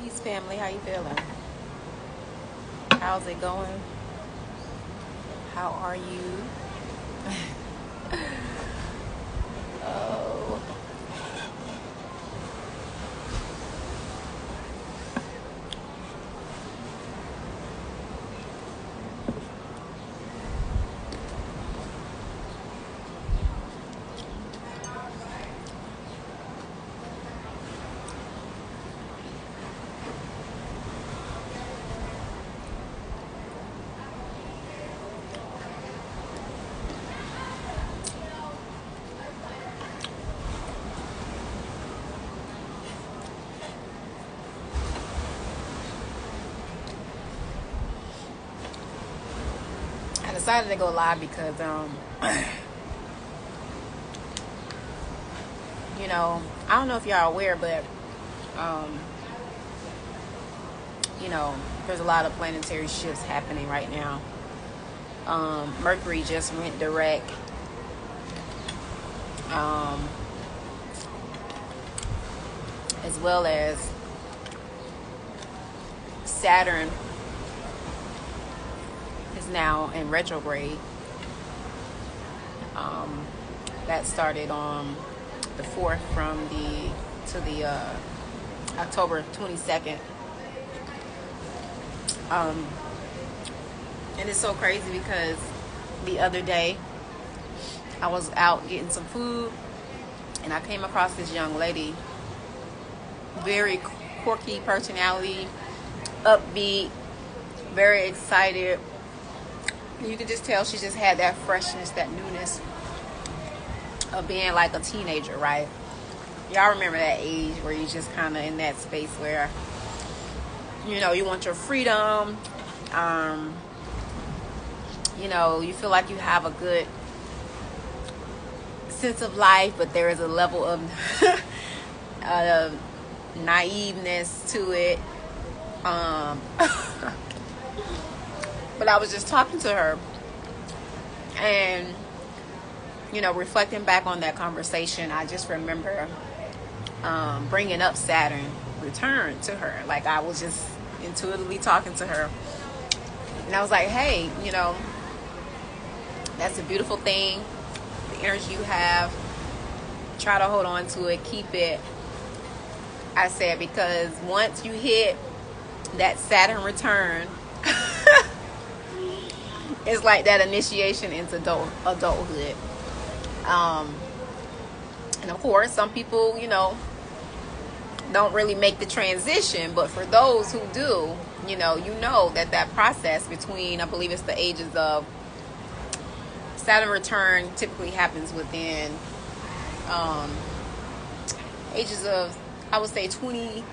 Peace, family. How you feeling? How's it going? How are you? Oh. I decided to go live because I don't know if y'all are aware, but there's a lot of planetary shifts happening right now. Mercury just went direct. As well as Saturn is now in retrograde. That started on the 4th to the October 22nd. And it's so crazy because the other day I was out getting some food and I came across this young lady, very quirky personality, upbeat, very excited. You could just tell she just had that freshness, that newness of being like a teenager, right? Y'all remember that age where you just kind of in that space where, you want your freedom. You feel like you have a good sense of life, but there is a level of naiveness to it. But I was just talking to her and, reflecting back on that conversation, I just remember bringing up Saturn return to her. Like I was just intuitively talking to her. And I was like, hey, that's a beautiful thing. The energy you have, try to hold on to it, keep it. I said, because once you hit that Saturn return, it's like that initiation into adulthood. And of course, some people, don't really make the transition. But for those who do, that process between, I believe it's the ages of Saturn return typically happens within ages of, I would say 20,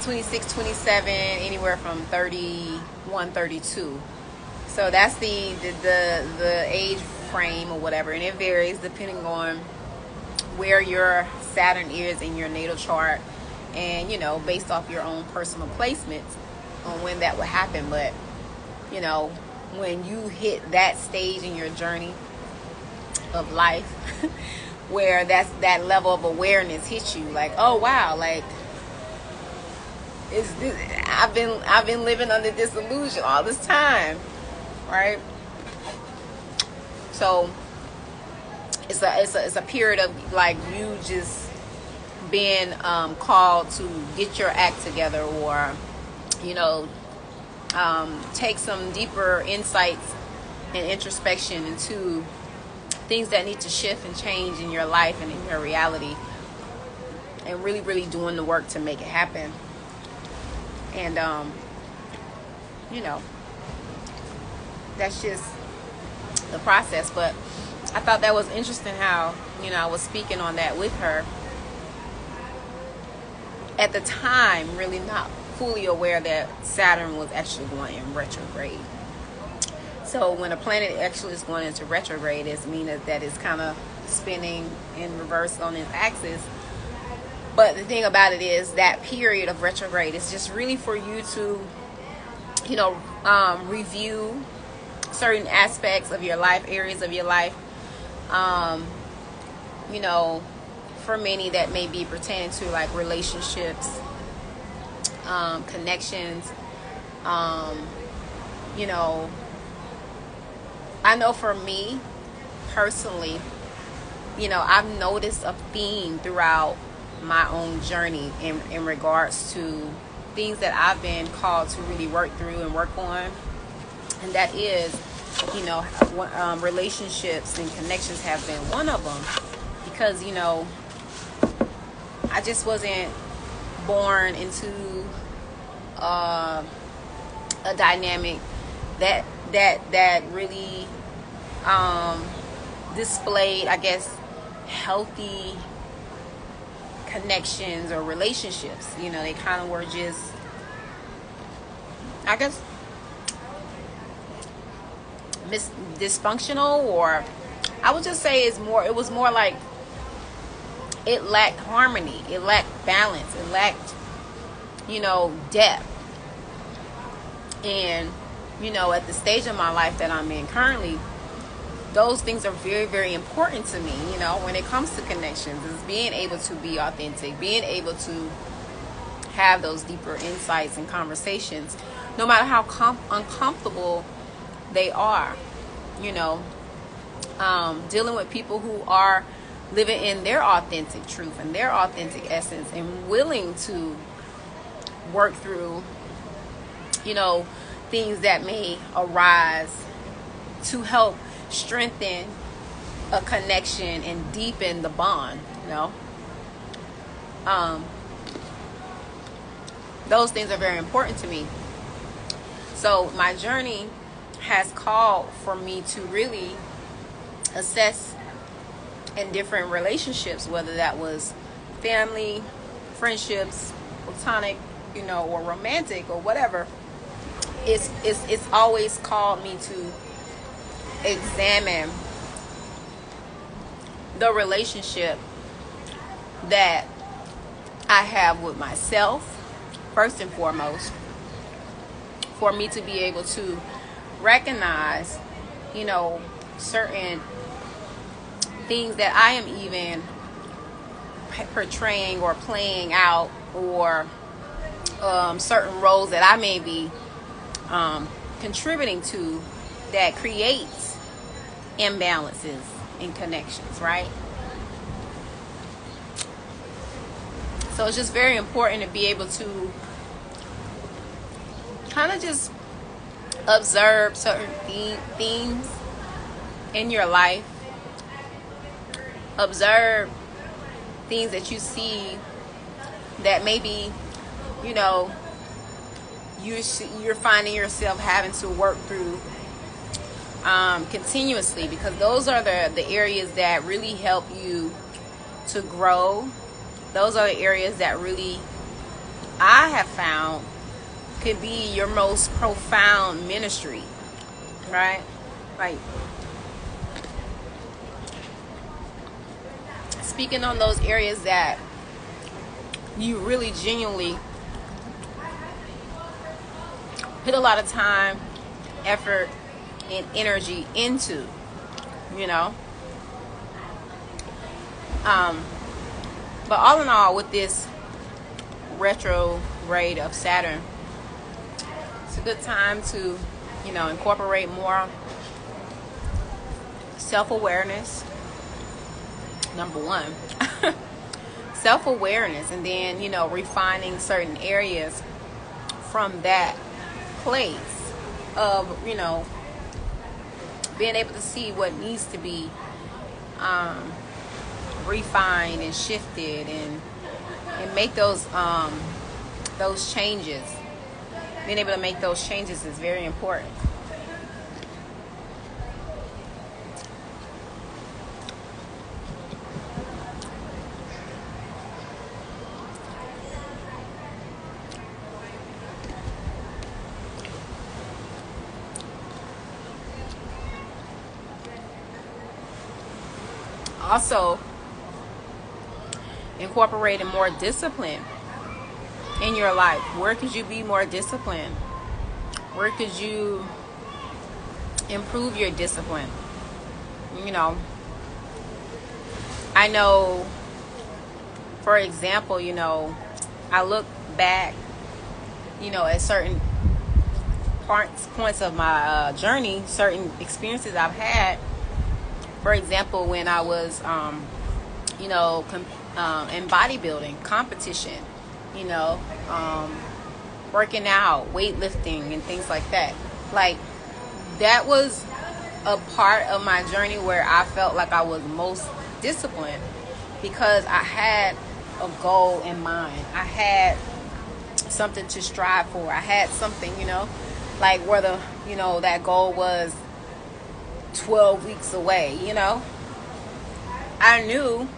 26, 27, anywhere from 31, 32. So that's the age frame or whatever, and it varies depending on where your Saturn is in your natal chart, and based off your own personal placements on when that will happen. But when you hit that stage in your journey of life where that level of awareness hits you, like, oh wow, like I've been living under this illusion all this time, right? So it's a period of like you just being called to get your act together, or take some deeper insights and introspection into things that need to shift and change in your life and in your reality, and really, really doing the work to make it happen. And that's just the process. But I thought that was interesting how I was speaking on that with her at the time, really not fully aware that Saturn was actually going in retrograde. So when a planet actually is going into retrograde, it means that it's kind of spinning in reverse on its axis. But the thing about it is that period of retrograde is just really for you to, review certain aspects of your life, areas of your life. For many that may be pertaining to like relationships, connections. You know, I know for me personally, you know, I've noticed a theme throughout my own journey in regards to things that I've been called to really work through and work on. And that is, you know, relationships and connections have been one of them. Because, you know, I just wasn't born into a dynamic that really displayed, I guess, healthy connections or relationships. You know, they kind of were just, I guess, dysfunctional, or I would just say it was more like it lacked harmony, it lacked balance, it lacked, you know, depth. And, you know, at the stage of my life that I'm in currently, those things are very, very important to me, you know, when it comes to connections, is being able to be authentic, being able to have those deeper insights and conversations, no matter how uncomfortable they are, you know, dealing with people who are living in their authentic truth and their authentic essence and willing to work through, you know, things that may arise to help strengthen a connection and deepen the bond, you know. Those things are very important to me. So my journey has called for me to really assess in different relationships, whether that was family, friendships, platonic, you know, or romantic or whatever. It's always called me to examine the relationship that I have with myself, first and foremost, for me to be able to recognize, you know, certain things that I am even portraying or playing out, or certain roles that I may be contributing to that creates imbalances in connections, right? So it's just very important to be able to kind of just observe certain themes in your life. Observe things that you see that maybe, you know, you're finding yourself having to work through continuously, because those are the areas that really help you to grow. Those are the areas that really, I have found, could be your most profound ministry, right? Like, speaking on those areas that you really genuinely put a lot of time, effort, and energy into, you know. But all in all, with this retrograde of Saturn, it's a good time to, you know, incorporate more self-awareness. Number one, self-awareness, and then, you know, refining certain areas from that place of, you know, being able to see what needs to be refined and shifted, and make those changes. Being able to make those changes is very important. Also, incorporating more discipline in your life. Where could you be more disciplined? Where could you improve your discipline? You know, I know, for example, you know, I look back at certain points of my journey, certain experiences I've had. For example, when I was, in bodybuilding competition, working out, weightlifting, and things like that. Like, that was a part of my journey where I felt like I was most disciplined, because I had a goal in mind. I had something to strive for. I had something, like whether, that goal was 12 weeks away, I knew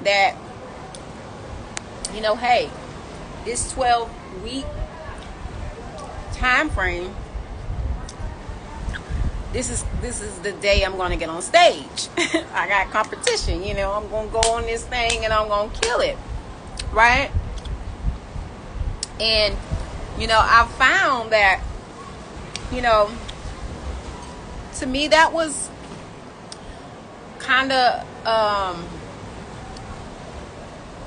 that, hey, this 12-week time frame, this is the day I'm going to get on stage. I got competition, I'm going to go on this thing and I'm going to kill it, right? And, I found that, to me, that was kind of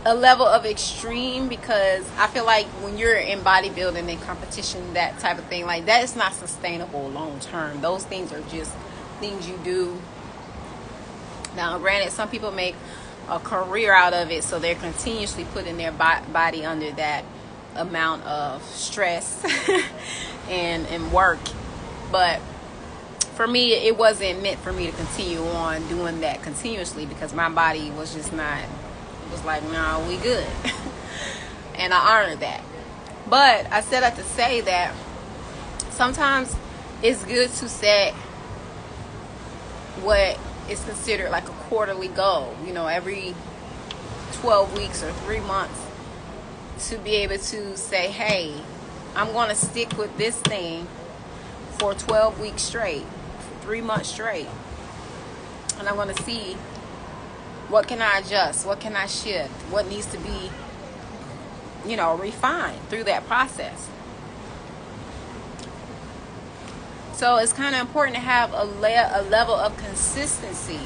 a level of extreme, because I feel like when you're in bodybuilding and competition, that type of thing, like, that is not sustainable long term. Those things are just things you do. Now, granted, some people make a career out of it, so they're continuously putting their body under that amount of stress and work. But for me, it wasn't meant for me to continue on doing that continuously, because my body was just not, it was like, no, we good. And I honored that. But I said that to say that sometimes it's good to set what is considered like a quarterly goal, every 12 weeks or 3 months, to be able to say, hey, I'm going to stick with this thing for 12 weeks straight, 3 months straight. And I'm going to see, what can I adjust? What can I shift? What needs to be, refined through that process? So it's kind of important to have a level of consistency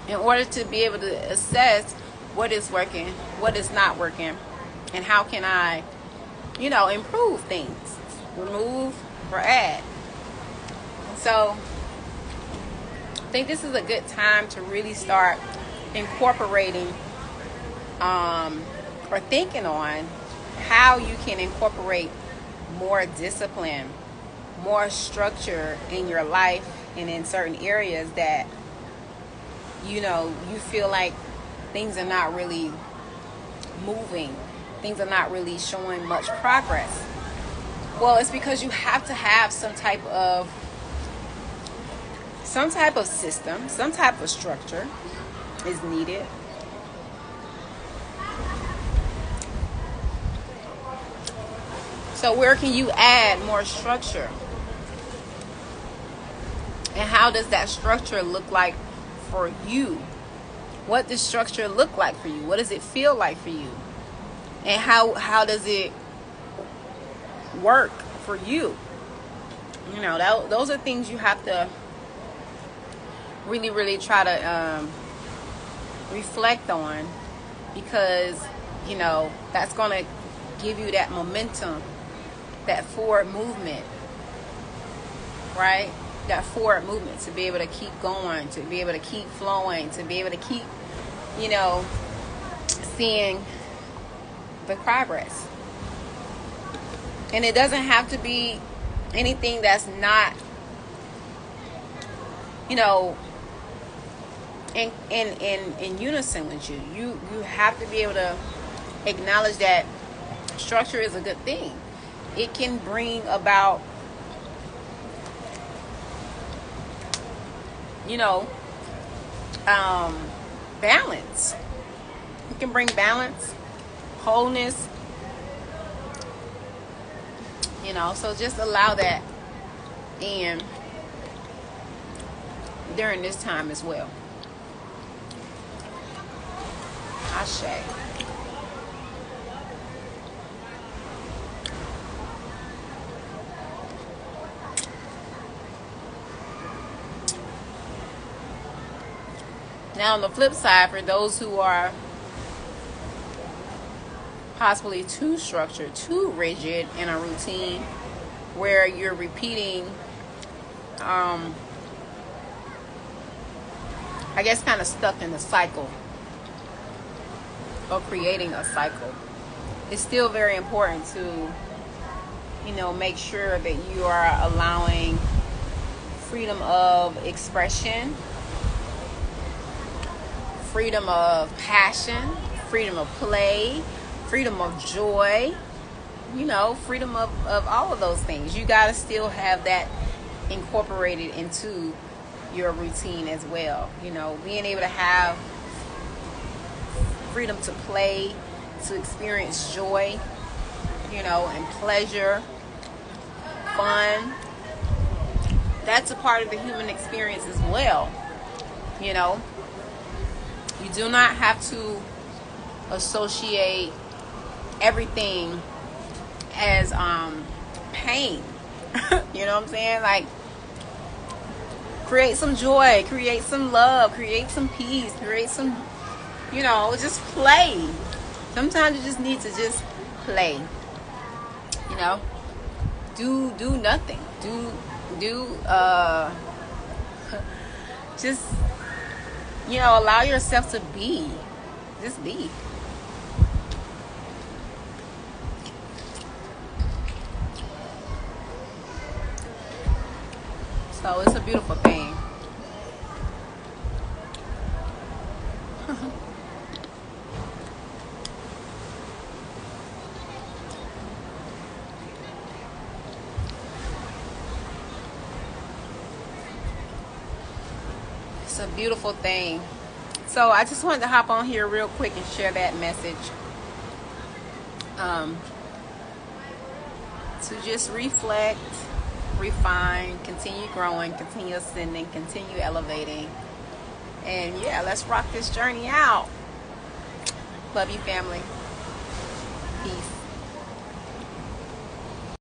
in order to be able to assess what is working, what is not working, and how can I, improve things, remove or add. So I think this is a good time to really start incorporating or thinking on how you can incorporate more discipline, more structure in your life and in certain areas that, you feel like things are not really moving. Things are not really showing much progress. Well, it's because you have to have some type of system, some type of structure is needed. So where can you add more structure? And how does that structure look like for you? What does structure look like for you? What does it feel like for you? And how does it work for you? Those are things you have to really, really try to reflect on, because, that's going to give you that momentum, that forward movement, right? That forward movement to be able to keep going, to be able to keep flowing, to be able to keep, seeing the progress. And it doesn't have to be anything that's not, in unison with you. You have to be able to acknowledge that structure is a good thing. It can bring about, balance. It can bring balance, wholeness, so just allow that in during this time as well. Ashe. Now, on the flip side, for those who are possibly too structured, too rigid in a routine where you're repeating, I guess, kind of stuck in the cycle or creating a cycle. It's still very important to, make sure that you are allowing freedom of expression, freedom of passion, freedom of play, freedom of joy, freedom of all of those things. You got to still have that incorporated into your routine as well. Being able to have freedom to play, to experience joy, and pleasure, fun. That's a part of the human experience as well. You do not have to associate everything as pain. You know what I'm saying? Like, create some joy, create some love, create some peace, create some, just play. Sometimes you just need to just play. Do nothing. Just, allow yourself to be. Just be. So it's a beautiful thing. It's a beautiful thing. So I just wanted to hop on here real quick and share that message. To just reflect, refine, continue growing, continue ascending, continue elevating. And yeah, let's rock this journey out. Love you, family. Peace.